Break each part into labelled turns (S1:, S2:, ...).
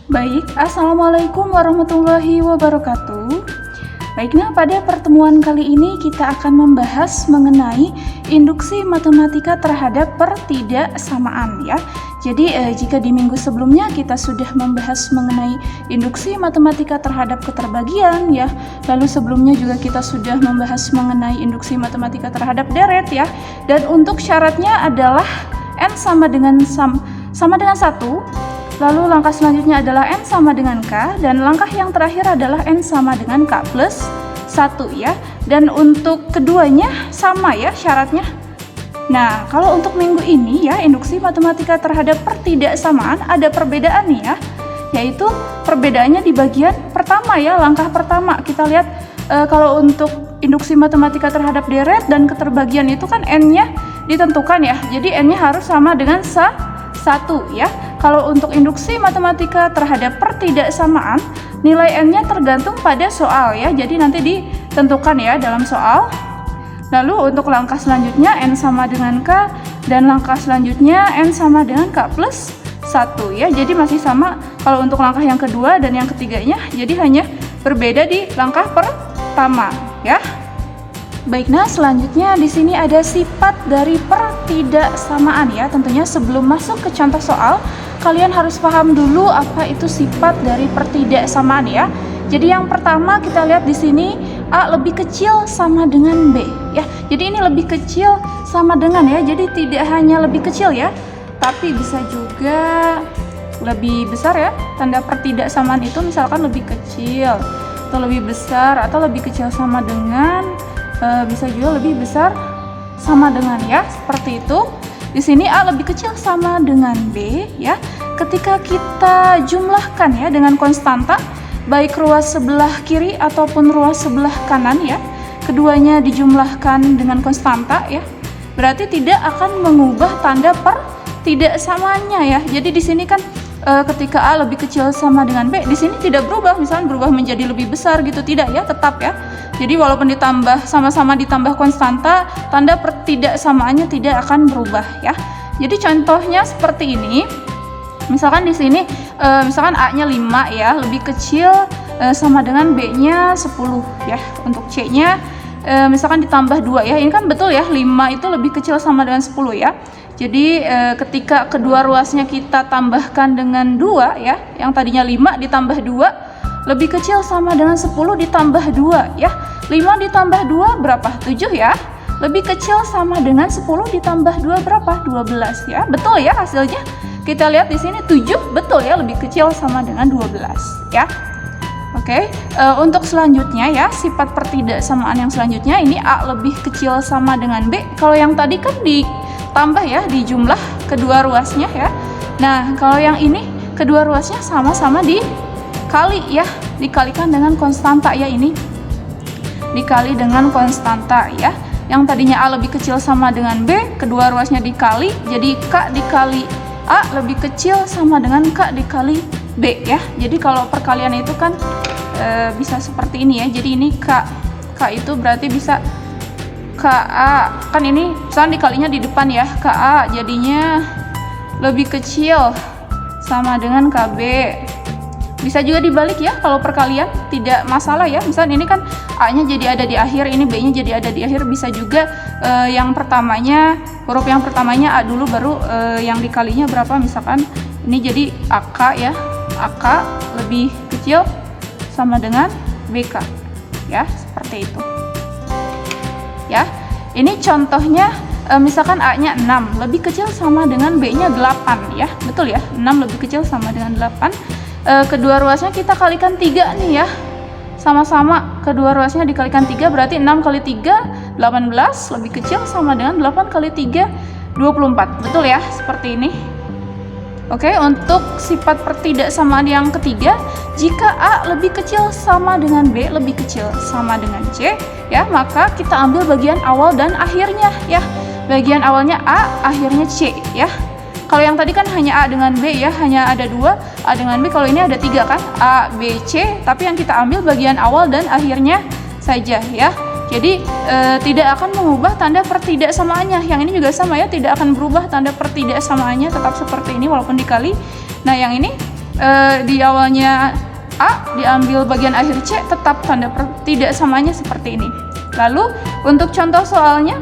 S1: Baik, Assalamualaikum warahmatullahi wabarakatuh. Baiklah, pada pertemuan kali ini kita akan membahas mengenai induksi matematika terhadap pertidaksamaan ya. Jadi jika di minggu sebelumnya kita sudah membahas mengenai induksi matematika terhadap keterbagian ya, lalu sebelumnya juga kita sudah membahas mengenai induksi matematika terhadap deret ya. Dan untuk syaratnya adalah n sama dengan 1. Lalu langkah selanjutnya adalah n sama dengan k, dan langkah yang terakhir adalah n sama dengan k plus 1 ya. Dan untuk keduanya sama ya syaratnya. Nah, kalau untuk minggu ini ya, induksi matematika terhadap pertidaksamaan ada perbedaan nih ya, yaitu perbedaannya di bagian pertama ya, langkah pertama. Kita lihat kalau untuk induksi matematika terhadap deret dan keterbagian itu kan n-nya ditentukan ya, jadi n-nya harus sama dengan 1 ya. Kalau untuk induksi matematika terhadap pertidaksamaan, nilai n-nya tergantung pada soal ya, jadi nanti ditentukan ya dalam soal. Lalu untuk langkah selanjutnya n sama dengan k, dan langkah selanjutnya n sama dengan k plus 1 ya, jadi masih sama kalau untuk langkah yang kedua dan yang ketiganya, jadi hanya berbeda di langkah pertama ya. Baik, nah selanjutnya di sini ada sifat dari pertidaksamaan ya. Tentunya sebelum masuk ke contoh soal, kalian harus paham dulu apa itu sifat dari pertidaksamaan ya. Jadi yang pertama kita lihat di sini A lebih kecil sama dengan B ya. Jadi ini lebih kecil sama dengan ya. Jadi tidak hanya lebih kecil ya, tapi bisa juga lebih besar ya. Tanda pertidaksamaan itu misalkan lebih kecil atau lebih besar atau lebih kecil sama dengan, bisa juga lebih besar sama dengan ya, seperti itu. Di sini A lebih kecil sama dengan B ya. Ketika kita jumlahkan ya dengan konstanta, baik ruas sebelah kiri ataupun ruas sebelah kanan ya, keduanya dijumlahkan dengan konstanta ya, berarti tidak akan mengubah tanda pertidaksamaannya ya. Jadi di sini kan ketika A lebih kecil sama dengan B, di sini tidak berubah, misalnya berubah menjadi lebih besar gitu, tidak ya, tetap ya. Jadi walaupun ditambah, sama-sama ditambah konstanta, tanda pertidaksamaannya tidak akan berubah ya. Jadi contohnya seperti ini. Misalkan di sini misalkan A-nya 5 ya, lebih kecil sama dengan B-nya 10 ya. Untuk C-nya misalkan ditambah 2 ya. Ini kan betul ya, 5 itu lebih kecil sama dengan 10 ya. Jadi ketika kedua ruasnya kita tambahkan dengan 2 ya, yang tadinya 5 ditambah 2, lebih kecil sama dengan 10 ditambah 2 ya. 5 ditambah 2 berapa? 7 ya. Lebih kecil sama dengan 10 ditambah 2 berapa? 12 ya. Betul ya hasilnya. Kita lihat di sini 7 betul ya, lebih kecil sama dengan 12 ya. Oke, untuk selanjutnya ya, sifat pertidaksamaan yang selanjutnya ini A lebih kecil sama dengan B. Kalau yang tadi kan ditambah ya, dijumlah kedua ruasnya ya. Nah, kalau yang ini kedua ruasnya sama-sama dikali ya, dikalikan dengan konstanta ya, ini dikali dengan konstanta ya. Yang tadinya A lebih kecil sama dengan B, kedua ruasnya dikali, jadi K dikali A lebih kecil sama dengan K dikali B ya. Jadi kalau perkalian itu kan bisa seperti ini ya. Jadi ini K itu berarti bisa KA, kan ini misalnya dikalinya di depan ya, KA jadinya lebih kecil sama dengan KB. Bisa juga dibalik ya, kalau perkalian tidak masalah ya. Misalnya ini kan A-nya jadi ada di akhir, ini B-nya jadi ada di akhir. Bisa juga yang pertamanya, huruf yang pertamanya A dulu, baru yang dikalinya berapa, misalkan ini jadi AK ya. AK lebih kecil sama dengan BK ya, seperti itu ya. Ini contohnya misalkan A-nya 6 lebih kecil sama dengan B-nya 8 ya. Betul ya, 6 lebih kecil sama dengan 8. Kedua ruasnya kita kalikan 3 nih ya, sama-sama kedua ruasnya dikalikan 3, berarti 6 kali 3 18, lebih kecil sama dengan 8 kali 3 24. Betul ya, seperti ini. Oke, untuk sifat pertidaksamaan yang ketiga, jika A lebih kecil sama dengan B lebih kecil sama dengan C ya, maka kita ambil bagian awal dan akhirnya ya. Bagian awalnya A, akhirnya C ya. Kalau yang tadi kan hanya A dengan B ya, hanya ada 2, A dengan B. Kalau ini ada 3 kan, A, B, C, tapi yang kita ambil bagian awal dan akhirnya saja ya. Jadi tidak akan mengubah tanda pertidaksamaannya. Yang ini juga sama ya, tidak akan berubah tanda pertidaksamaannya, tetap seperti ini walaupun dikali. Nah yang ini di awalnya A diambil bagian akhir C, tetap tanda tidak samanya seperti ini. Lalu untuk contoh soalnya,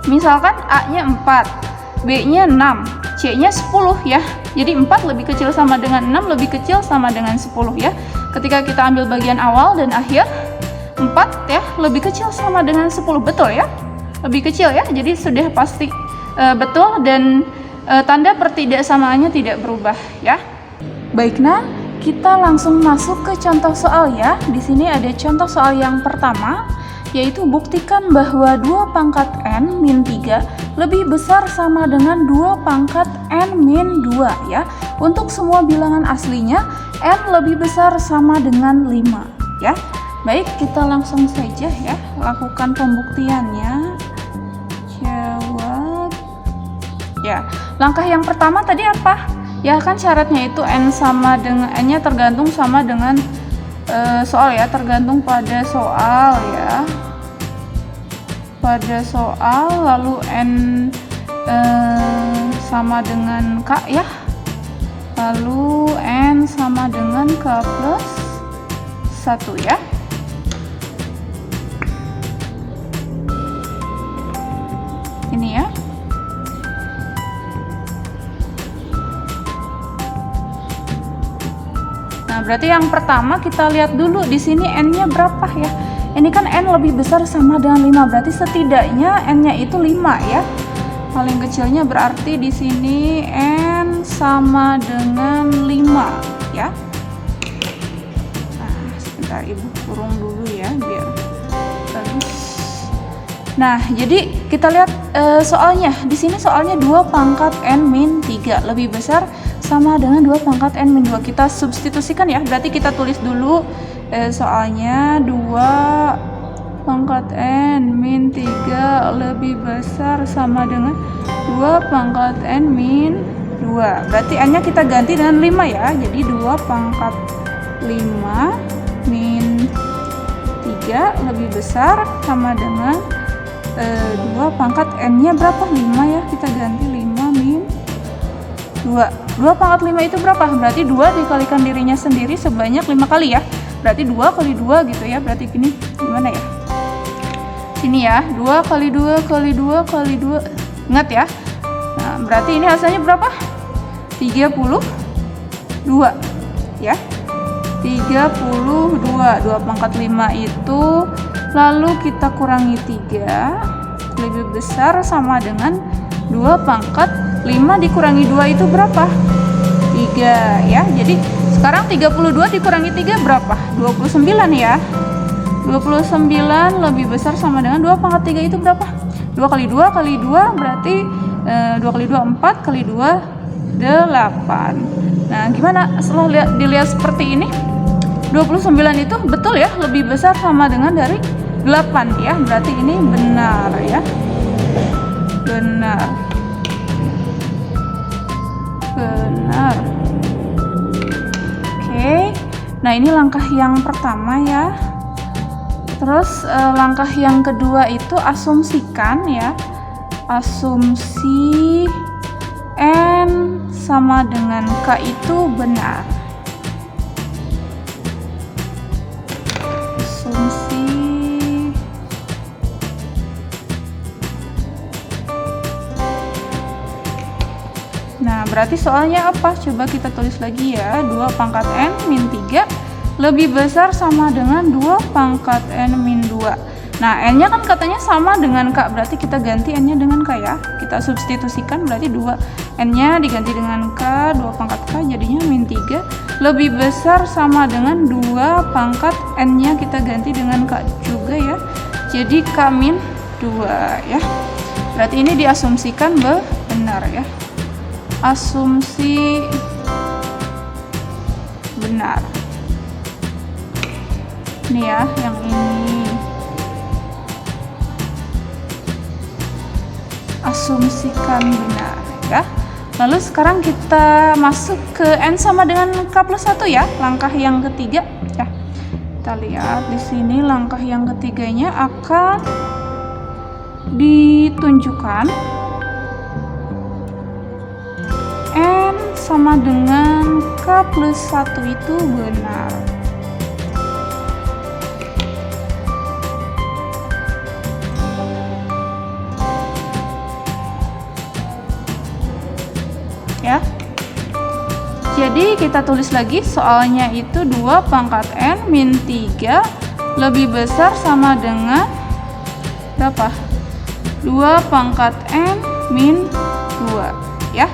S1: misalkan A-nya 4, B-nya 6, C-nya 10 ya. Jadi 4 lebih kecil sama dengan 6, lebih kecil sama dengan 10 ya. Ketika kita ambil bagian awal dan akhir, 4 ya lebih kecil sama dengan 10, betul ya? Lebih kecil ya, jadi sudah pasti betul dan tanda pertidaksamaannya tidak berubah ya. Baik, nah kita langsung masuk ke contoh soal ya. Di sini ada contoh soal yang pertama, yaitu buktikan bahwa 2 pangkat n min 3 lebih besar sama dengan 2 pangkat n min 2 ya. Untuk semua bilangan aslinya, n lebih besar sama dengan 5 ya. Baik, kita langsung saja ya lakukan pembuktiannya. Jawab. Ya, langkah yang pertama tadi apa? Ya kan syaratnya itu n sama dengan n-nya tergantung sama dengan soal ya, tergantung pada soal ya. Pada soal, lalu n sama dengan k ya. Lalu n sama dengan k plus 1 ya. Ini ya. Nah, berarti yang pertama kita lihat dulu di sini n-nya berapa ya. Ini kan n lebih besar sama dengan 5, berarti setidaknya n-nya itu 5 ya. Paling kecilnya berarti di sini n sama dengan 5 ya. Nah, sebentar Ibu kurung dulu ya biar bagus. Nah, jadi kita lihat soalnya. Di sini soalnya 2 pangkat n min 3 lebih besar sama dengan 2 pangkat n min 2. Kita substitusikan ya. Berarti kita tulis dulu soalnya 2 pangkat n min 3 lebih besar sama dengan 2 pangkat n min 2. Berarti n-nya kita ganti dengan 5 ya. Jadi 2 pangkat 5 min 3 lebih besar sama dengan 2 pangkat n-nya berapa? 5 ya. Kita ganti 5 min 2. 2 pangkat 5 itu berapa? Berarti 2 dikalikan dirinya sendiri sebanyak 5 kali ya. Berarti 2 kali 2 gitu ya. Berarti gini gimana ya? Sini ya, 2 kali 2 kali 2 kali 2. Ingat ya. Nah, berarti ini hasilnya berapa? 32 ya. 32. 2 pangkat 5 itu lalu kita kurangi 3 lebih besar sama dengan 2 pangkat 5 dikurangi 2 itu berapa? 3 ya. Jadi sekarang 32 dikurangi 3 berapa? 29 ya. 29 lebih besar sama dengan 2 pangkat 3 itu berapa? 2 kali 2 kali 2 berarti 2 kali 2 4 kali 2 8. Nah, gimana setelah dilihat seperti ini? 29 itu betul ya, lebih besar sama dengan dari 8 ya. Berarti ini benar ya. Benar. Oke. Nah, ini langkah yang pertama ya. Terus langkah yang kedua itu asumsikan ya. Asumsi n sama dengan k itu benar. Asumsi Nah, berarti soalnya apa? Coba kita tulis lagi ya. 2 pangkat n min 3 lebih besar sama dengan 2 pangkat n min 2. Nah, n-nya kan katanya sama dengan k, berarti kita ganti n-nya dengan k ya. Kita substitusikan, berarti 2 n-nya diganti dengan k, 2 pangkat k jadinya min 3 lebih besar sama dengan 2 pangkat n-nya kita ganti dengan k juga ya. Jadi k min 2 ya. Berarti ini diasumsikan benar ya. Asumsi benar. Ini ya, yang ini. Asumsikan benar ya. Lalu sekarang kita masuk ke n sama dengan k plus 1 ya, langkah yang ketiga ya. Kita lihat di sini langkah yang ketiganya akan ditunjukkan n sama dengan K plus 1 itu benar. Ya. Jadi kita tulis lagi soalnya itu 2 pangkat N min 3 lebih besar sama dengan berapa? 2 pangkat N min 2 ya.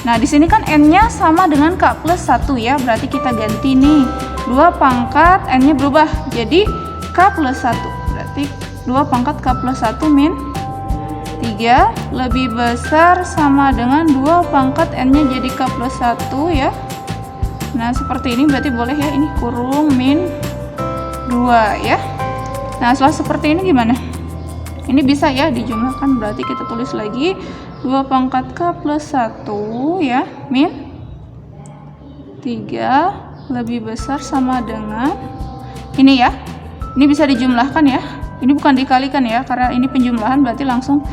S1: Nah, di sini kan N-nya sama dengan K plus 1 ya. Berarti kita ganti nih. 2 pangkat N-nya berubah jadi K plus 1. Berarti 2 pangkat K plus 1 min 3 lebih besar sama dengan 2 pangkat N-nya jadi K plus 1 ya. Nah, seperti ini berarti boleh ya, ini kurung min 2 ya. Nah, setelah seperti ini gimana? Ini bisa ya dijumlahkan, berarti kita tulis lagi 2 pangkat K plus 1 ya, min 3 lebih besar sama dengan ini ya. Ini bisa dijumlahkan ya. Ini bukan dikalikan ya, karena ini penjumlahan berarti langsung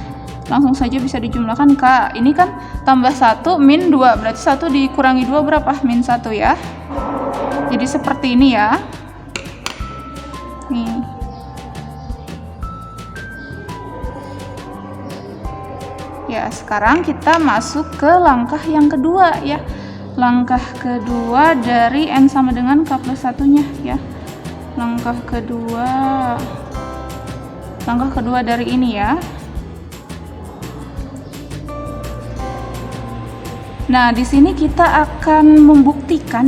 S1: saja bisa dijumlahkan. K ini kan tambah 1 min 2, berarti 1 dikurangi 2 berapa? Min 1 ya. Jadi seperti ini ya. Nih. Ya, sekarang kita masuk ke langkah yang kedua ya. Langkah kedua dari N sama dengan K plus 1-nya ya. Langkah kedua dari ini ya. Nah, di sini kita akan membuktikan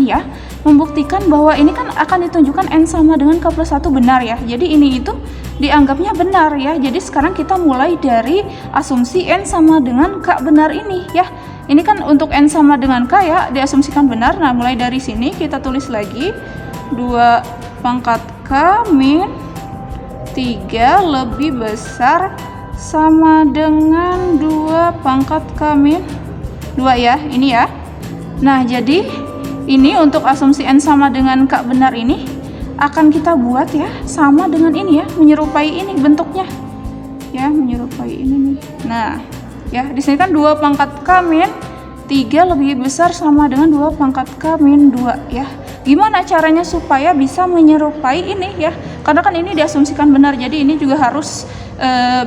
S1: bahwa ini kan akan ditunjukkan N sama dengan K plus 1 benar ya. Jadi ini itu dianggapnya benar ya. Jadi sekarang kita mulai dari asumsi N sama dengan K benar ini ya. Ini kan untuk N sama dengan K ya, diasumsikan benar. Nah, mulai dari sini kita tulis lagi 2 pangkat K min 3 lebih besar sama dengan 2 pangkat K min 2 ya, ini ya. Nah, jadi ini untuk asumsi N sama dengan K benar ini akan kita buat ya sama dengan ini ya, menyerupai ini bentuknya. Ya, menyerupai ini nih. Nah, ya di sini kan 2 pangkat K min 3 lebih besar sama dengan 2 pangkat K min 2 ya. Gimana caranya supaya bisa menyerupai ini ya? Karena kan ini diasumsikan benar, jadi ini juga harus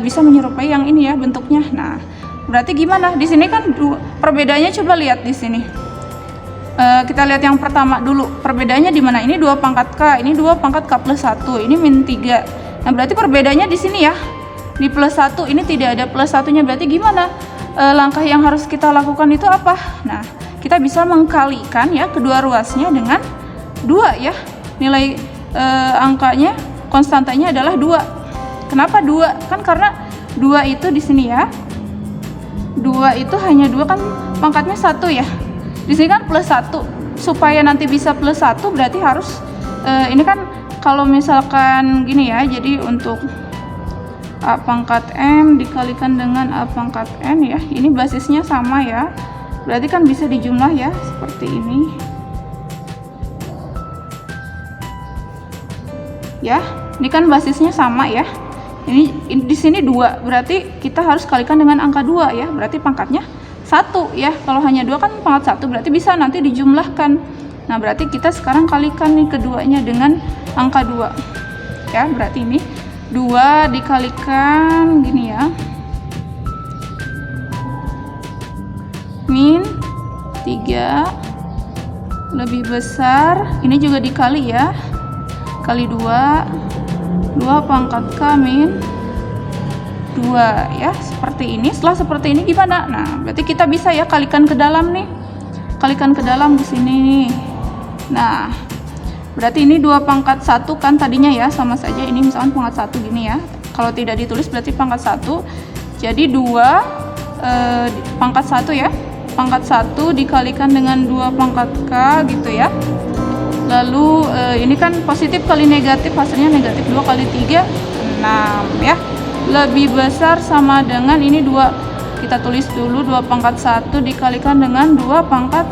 S1: bisa menyerupai yang ini ya bentuknya. Nah, berarti gimana? Di sini kan perbedaannya, coba lihat di sini. Kita lihat yang pertama dulu. Perbedaannya di mana? Ini 2 pangkat K, ini 2 pangkat K plus 1, ini min 3. Nah, berarti perbedaannya di sini ya. Di plus 1, ini tidak ada plus 1-nya. Berarti gimana? Langkah yang harus kita lakukan itu apa? Nah, kita bisa mengkalikan ya kedua ruasnya dengan 2 ya. Nilai angkanya, konstantanya adalah 2. Kenapa 2? Kan karena 2 itu di sini ya. 2 itu hanya 2 kan pangkatnya 1 ya. Di sini kan plus 1. Supaya nanti bisa plus 1 berarti harus ini kan kalau misalkan gini ya. Jadi untuk A pangkat M dikalikan dengan A pangkat N ya. Ini basisnya sama ya. Berarti kan bisa dijumlah ya seperti ini. Ya, ini kan basisnya sama ya. Ini di sini 2, berarti kita harus kalikan dengan angka 2 ya. Berarti pangkatnya 1 ya. Kalau hanya 2 kan pangkat 1, berarti bisa nanti dijumlahkan. Nah, berarti kita sekarang kalikan nih keduanya dengan angka 2. Ya, berarti ini 2 dikalikan gini ya. Min 3 lebih besar, ini juga dikali ya. Kali 2 pangkat K min 2 ya, seperti ini. Setelah seperti ini gimana? Nah, berarti kita bisa ya kalikan ke dalam nih. Kalikan ke dalam di sini nih. Nah, berarti ini 2 pangkat 1 kan tadinya ya, sama saja ini misalkan pangkat 1 gini ya. Kalau tidak ditulis berarti pangkat 1. Jadi 2 pangkat 1 ya. Pangkat 1 dikalikan dengan 2 pangkat K gitu ya. Lalu ini kan positif kali negatif, hasilnya negatif 2 kali 3 6 ya. Lebih besar sama dengan ini 2. Kita tulis dulu 2 pangkat 1 dikalikan dengan 2 pangkat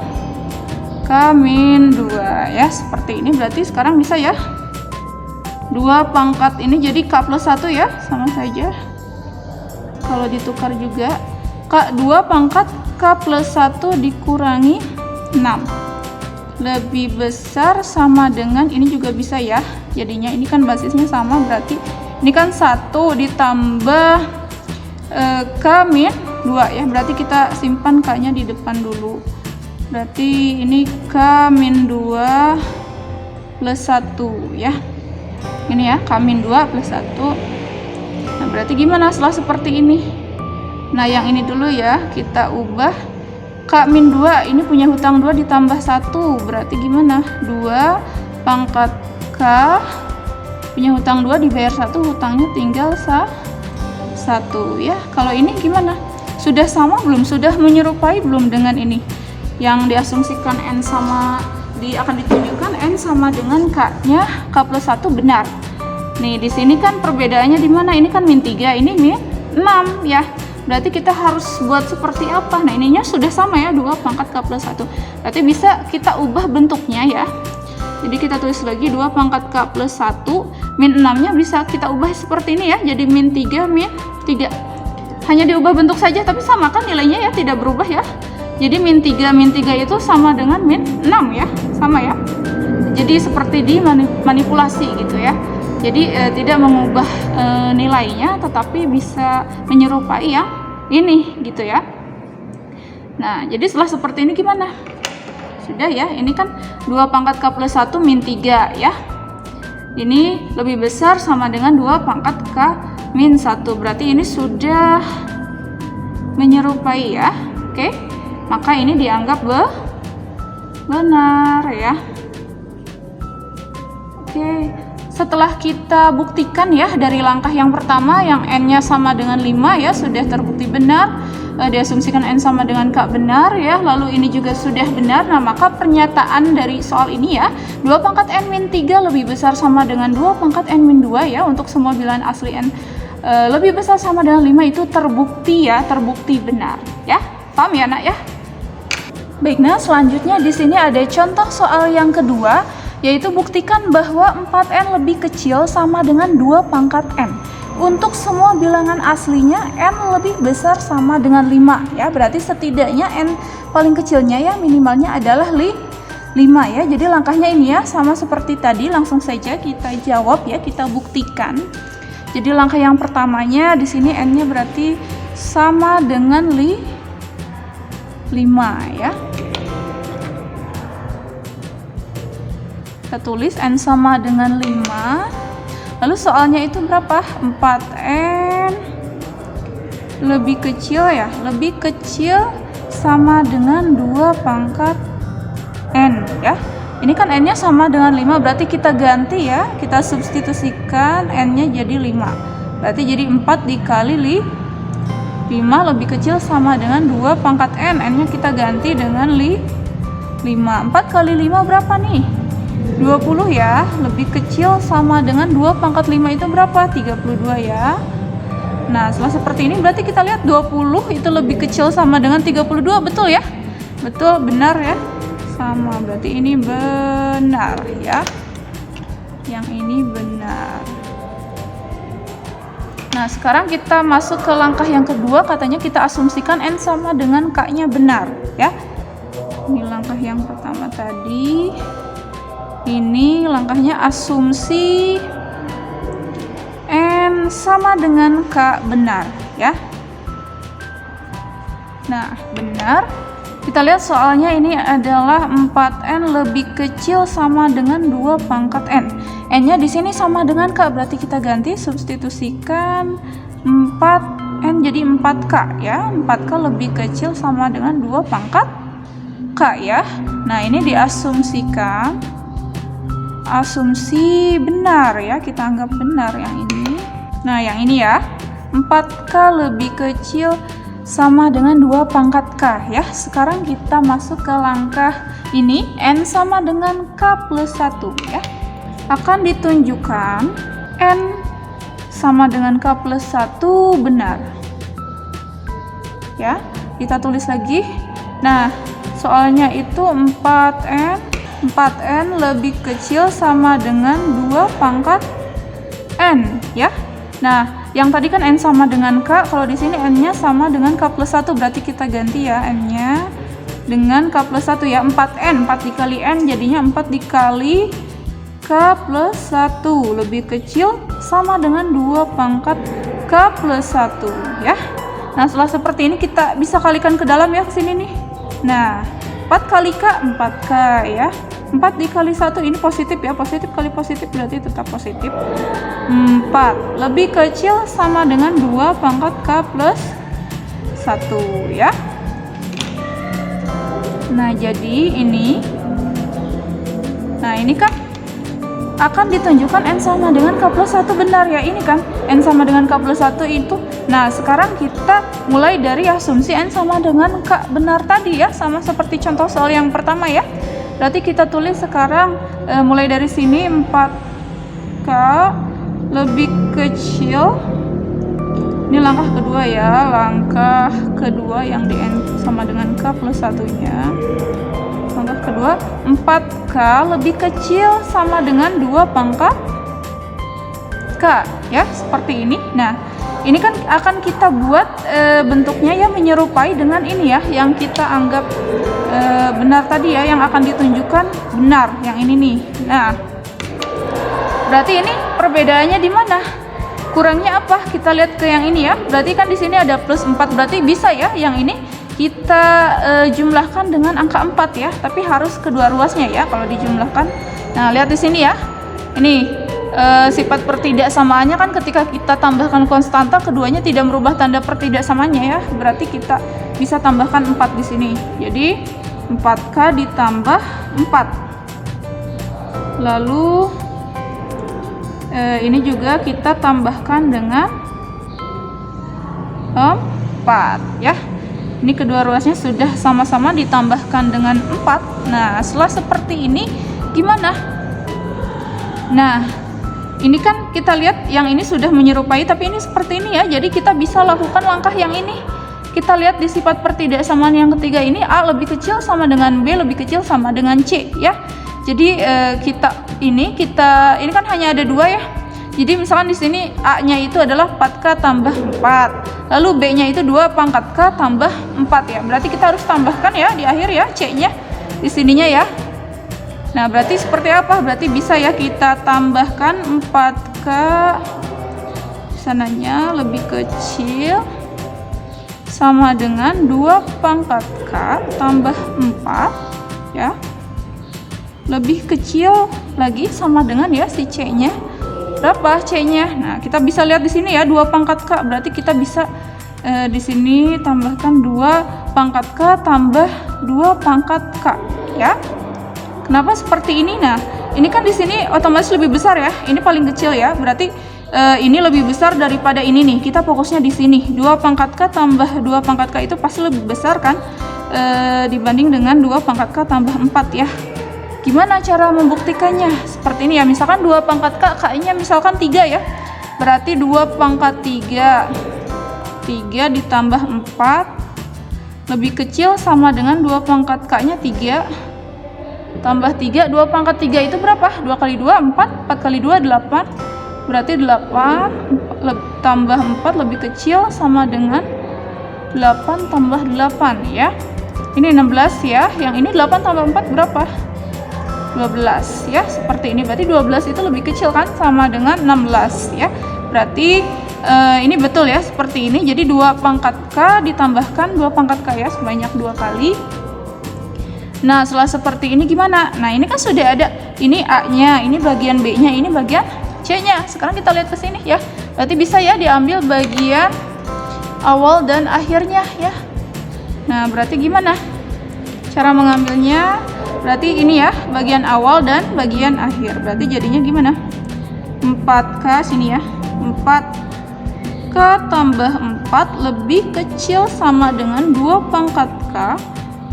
S1: K min 2 ya. Seperti ini berarti sekarang bisa ya. 2 pangkat ini jadi K plus 1 ya, sama saja. Kalau ditukar juga 2 pangkat K plus 1 dikurangi 6. Lebih besar sama dengan, ini juga bisa ya, jadinya ini kan basisnya sama, berarti ini kan 1 ditambah K min 2 ya, berarti kita simpan K nya di depan dulu, berarti ini K min 2 plus 1 ya, ini ya, K min 2 plus 1. Nah berarti gimana setelah seperti ini? Nah yang ini dulu ya, kita ubah K min 2, ini punya hutang 2 ditambah 1, berarti gimana? 2 pangkat K punya hutang 2 dibayar 1, hutangnya tinggal 1 ya. Kalau ini gimana? Sudah sama belum? Sudah menyerupai belum dengan ini? Yang diasumsikan N sama, akan ditunjukkan N sama dengan K-nya K plus 1 benar. Nih di sini kan perbedaannya di mana? Ini kan min 3, ini min 6 ya. Berarti kita harus buat seperti apa? Nah ininya sudah sama ya, 2 pangkat K plus 1. Berarti bisa kita ubah bentuknya ya. Jadi kita tulis lagi 2 pangkat K plus 1, min 6 nya bisa kita ubah seperti ini ya, jadi min 3 min 3. Hanya diubah bentuk saja, tapi sama kan nilainya ya, tidak berubah ya. Jadi min 3 itu sama dengan min 6 ya, sama ya. Jadi seperti dimanipulasi gitu ya. Jadi tidak mengubah nilainya, tetapi bisa menyerupai yang ini gitu ya. Nah jadi setelah seperti ini gimana? Sudah ya, ini kan 2 pangkat K plus 1 min 3 ya. Ini lebih besar sama dengan 2 pangkat K min 1, berarti ini sudah menyerupai ya. Oke, maka ini dianggap benar ya. Oke, setelah kita buktikan ya dari langkah yang pertama yang N nya sama dengan 5 ya, sudah terbukti benar, diasumsikan N sama dengan K benar ya, lalu ini juga sudah benar. Nah maka pernyataan dari soal ini ya, 2 pangkat N min 3 lebih besar sama dengan 2 pangkat N min 2 ya, untuk semua bilangan asli N lebih besar sama dengan 5 itu terbukti ya, terbukti benar ya. Paham ya nak ya? Baik, nah selanjutnya di sini ada contoh soal yang kedua, yaitu buktikan bahwa 4N lebih kecil sama dengan 2 pangkat N. Untuk semua bilangan aslinya N lebih besar sama dengan 5 ya, berarti setidaknya N paling kecilnya ya, minimalnya adalah 5 ya. Jadi langkahnya ini ya, sama seperti tadi, langsung saja kita jawab ya, kita buktikan. Jadi langkah yang pertamanya di sini N nya berarti sama dengan 5 ya. Kita tulis N sama dengan 5. Lalu soalnya itu berapa? 4N lebih kecil ya, lebih kecil sama dengan 2 pangkat N ya. Ini kan N nya sama dengan 5, berarti kita ganti ya, kita substitusikan N nya jadi 5, berarti jadi 4 dikali 5 lebih kecil sama dengan 2 pangkat N. N nya kita ganti dengan 5. 4 kali 5 berapa nih? 20 ya, lebih kecil sama dengan 2 pangkat 5 itu berapa? 32 ya. Nah setelah seperti ini berarti kita lihat 20 itu lebih kecil sama dengan 32, betul ya? Betul, benar ya, sama, berarti ini benar ya, yang ini benar. Nah sekarang kita masuk ke langkah yang kedua, katanya kita asumsikan N sama dengan K nya benar ya. Ini langkah yang pertama tadi. Ini langkahnya asumsi N sama dengan K benar ya. Nah benar, kita lihat soalnya ini adalah 4N lebih kecil sama dengan 2 pangkat N. N nya di sini sama dengan K, berarti kita ganti, substitusikan 4N jadi 4K ya. 4K lebih kecil sama dengan 2 pangkat K ya. Nah ini diasumsikan, asumsi benar ya, kita anggap benar yang ini. Nah yang ini ya, 4K lebih kecil sama dengan 2 pangkat K ya. Sekarang kita masuk ke langkah ini, N sama dengan K plus 1 ya. Akan ditunjukkan N sama dengan K plus 1 benar ya. Kita tulis lagi. Nah soalnya itu 4N lebih kecil sama dengan 2 pangkat N ya. Nah yang tadi kan N sama dengan K, kalau di sini N nya sama dengan K plus 1, berarti kita ganti ya, N nya dengan K plus 1 ya, 4N, 4 dikali N jadinya 4 dikali K plus 1 lebih kecil sama dengan 2 pangkat K plus 1 ya. Nah setelah seperti ini kita bisa kalikan ke dalam ya, ke sini nih. Nah 4 kali K 4K ya, 4 dikali 1 ini positif ya, positif kali positif berarti tetap positif. 4 lebih kecil sama dengan 2 pangkat K plus 1 ya. Nah jadi ini, nah ini kan akan ditunjukkan N sama dengan K plus 1 benar ya, ini kan N sama dengan K plus 1 itu. Nah sekarang kita mulai dari asumsi N sama dengan K benar tadi ya, sama seperti contoh soal yang pertama ya. Berarti kita tulis sekarang mulai dari sini 4K lebih kecil, ini langkah kedua ya, langkah kedua yang di N sama dengan K plus 1 nya. Langkah kedua 4K lebih kecil sama dengan 2 pangkat K ya, seperti ini. Nah ini kan akan kita buat bentuknya ya menyerupai dengan ini ya, yang kita anggap benar tadi ya, yang akan ditunjukkan benar yang ini nih. Nah berarti ini perbedaannya di mana? Kurangnya apa? Kita lihat ke yang ini ya. Berarti kan di sini ada plus 4, berarti bisa ya yang ini kita jumlahkan dengan angka 4 ya, tapi harus kedua ruasnya ya kalau dijumlahkan. Nah lihat di sini ya, ini sifat pertidaksamaannya kan ketika kita tambahkan konstanta keduanya tidak merubah tanda pertidaksamaannya ya, berarti kita bisa tambahkan 4 di sini. Jadi 4K ditambah 4, lalu ini juga kita tambahkan dengan 4 ya. Ini kedua ruasnya sudah sama-sama ditambahkan dengan 4. Nah setelah seperti ini gimana? Nah ini kan kita lihat yang ini sudah menyerupai, tapi ini seperti ini ya, jadi kita bisa lakukan langkah yang ini. Kita lihat di sifat pertidaksamaan yang ketiga ini, A lebih kecil sama dengan B lebih kecil sama dengan C ya. Jadi ini kan hanya ada 2 ya. Jadi misalkan di sini A-nya itu adalah 4K tambah 4, lalu B-nya itu 2 pangkat K tambah 4 ya. Berarti kita harus tambahkan ya di akhir ya C-nya di sininya ya. Nah berarti seperti apa? Berarti bisa ya kita tambahkan 4K sananya lebih kecil sama dengan 2 pangkat K tambah 4 ya, lebih kecil lagi sama dengan ya si C-nya. Berapa C-nya? Nah, kita bisa lihat di sini ya, 2 pangkat K. Berarti kita bisa di sini tambahkan 2 pangkat K tambah 2 pangkat K ya. Kenapa seperti ini? Nah, ini kan di sini otomatis lebih besar ya. Ini paling kecil ya. Berarti ini lebih besar daripada ini nih. Kita fokusnya di sini. 2 pangkat K tambah 2 pangkat K itu pasti lebih besar kan dibanding dengan 2 pangkat K tambah 4 ya. Gimana cara membuktikannya? Seperti ini ya, misalkan 2 pangkat K, K-nya misalkan 3 ya. Berarti 2 pangkat 3 ditambah 4 lebih kecil sama dengan 2 pangkat K-nya 3 tambah 3. 2 pangkat 3 itu berapa? 2 kali 2, 4. 4 kali 2, 8. Berarti 8 tambah 4 lebih kecil sama dengan 8 tambah 8 ya. Ini 16 ya, yang ini 8 tambah 4 berapa? 12 ya, seperti ini. Berarti 12 itu lebih kecil kan sama dengan 16 ya. Berarti ini betul ya seperti ini. Jadi 2 pangkat K ditambahkan 2 pangkat K ya, sebanyak 2 kali. Nah setelah seperti ini gimana? Nah ini kan sudah ada, ini A-nya, ini bagian B-nya, ini bagian C-nya. Sekarang kita lihat ke sini ya. Berarti bisa ya diambil bagian awal dan akhirnya ya. Nah berarti gimana cara mengambilnya? Berarti ini ya, bagian awal dan bagian akhir. Berarti jadinya gimana? 4K sini ya. 4K tambah 4 lebih kecil sama dengan 2 pangkat K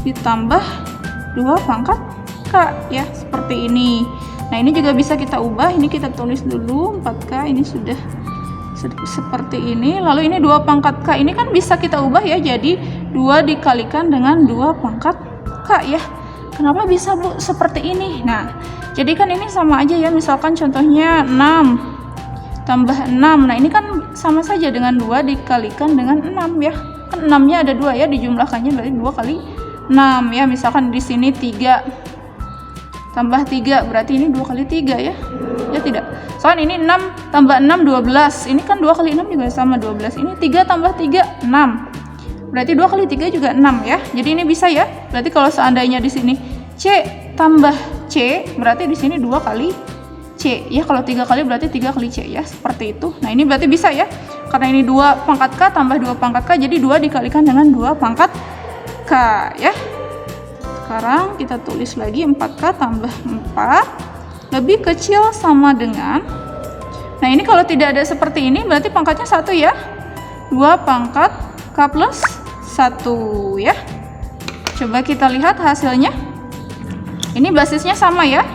S1: ditambah 2 pangkat K ya, seperti ini. Nah, ini juga bisa kita ubah. Ini kita tulis dulu 4K, ini sudah seperti ini. Lalu ini 2 pangkat K, ini kan bisa kita ubah ya, jadi 2 dikalikan dengan 2 pangkat K ya. Kenapa bisa Bu seperti ini? Nah, jadi kan ini sama aja ya, misalkan contohnya 6 tambah 6. Nah, ini kan sama saja dengan 2 dikalikan dengan 6 ya. Kan 6-nya ada 2 ya, dijumlahkannya berarti 2 kali 6 ya. Misalkan di sini 3 tambah 3 berarti ini 2 kali 3 ya. Ya tidak. Soalnya ini 6 tambah 6 12. Ini kan 2 kali 6 juga sama 12. Ini 3 tambah 3 6. Berarti 2 kali 3 juga 6 ya. Jadi ini bisa ya. Berarti kalau seandainya di sini C tambah C, berarti di sini 2 kali C ya. Kalau 3 kali berarti 3 kali C ya. Seperti itu. Nah, ini berarti bisa ya. Karena ini 2 pangkat K tambah 2 pangkat K, jadi 2 dikalikan dengan 2 pangkat K ya. Sekarang kita tulis lagi 4K tambah 4 lebih kecil sama dengan. Nah, ini kalau tidak ada seperti ini berarti pangkatnya 1 ya. 2 pangkat K plus 1 ya. Coba kita lihat hasilnya. Ini basisnya sama ya.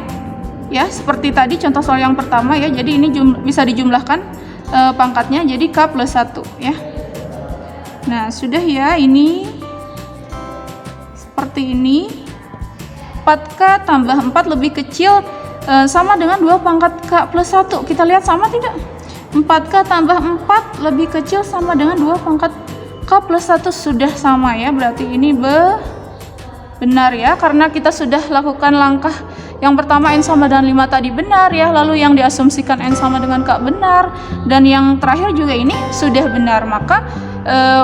S1: Ya, seperti tadi contoh soal yang pertama ya. Jadi ini bisa dijumlahkan pangkatnya jadi K plus 1 ya. Nah, sudah ya, ini seperti ini. 4K tambah 4 lebih kecil sama dengan 2 pangkat K plus 1. Kita lihat sama tidak? 4K tambah 4 lebih kecil sama dengan 2 pangkat K plus 1, sudah sama ya. Berarti ini benar ya, karena kita sudah lakukan langkah yang pertama N sama dengan 5 tadi benar ya, lalu yang diasumsikan N sama dengan K benar, dan yang terakhir juga ini sudah benar. Maka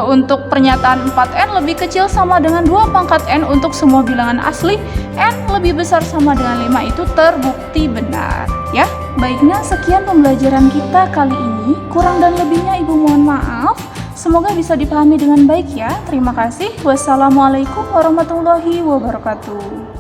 S1: untuk pernyataan 4N lebih kecil sama dengan 2 pangkat N untuk semua bilangan asli, N lebih besar sama dengan 5 itu terbukti benar ya. Baiknya, sekian pembelajaran kita kali ini. Kurang dan lebihnya Ibu mohon maaf. Semoga bisa dipahami dengan baik ya. Terima kasih. Wassalamualaikum warahmatullahi wabarakatuh.